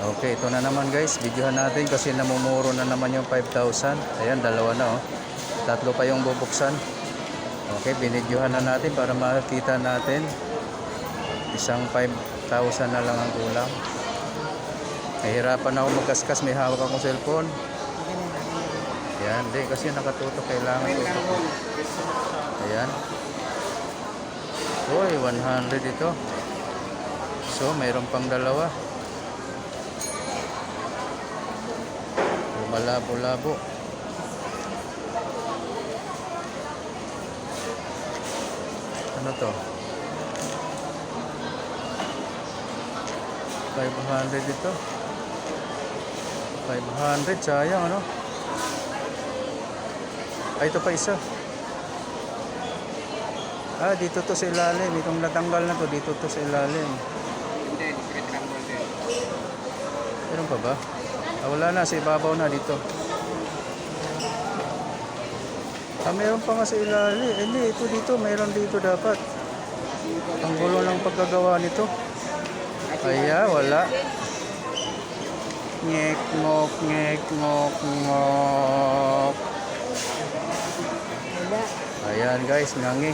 Okay, ito na naman guys. Videohan natin kasi namumuro na naman yung 5,000. Ayan, dalawa na oh. Tatlo pa yung bubuksan. Okay, binidyohan na natin para makita natin. Isang 5,000 na lang ang kulang. Nahihirapan ako magkaskas. May hawak akong cellphone. Ayan, di kasi nakatutok. Kailangan tutok. Ayan. Uy, 100 ito. So, mayroon pang dalawa. Malabo-labo. Ano to? 500 ito. 500, sayang ano? Ay, ito pa isa. Ah, dito to sa ilalim. Itong natanggal na to, dito to sa ilalim. Hindi, tinanggal din. Meron pa ba? Ah, wala na, sa ibabaw na dito. Ah, meron pa nga sa ilalim. Hindi, ito dito, meron dito dapat. Ang gulo ng pagkagawa nito. Ay, wala. Ngek, ngok, ngek, ngok, ngok. Ayan guys, ngangi.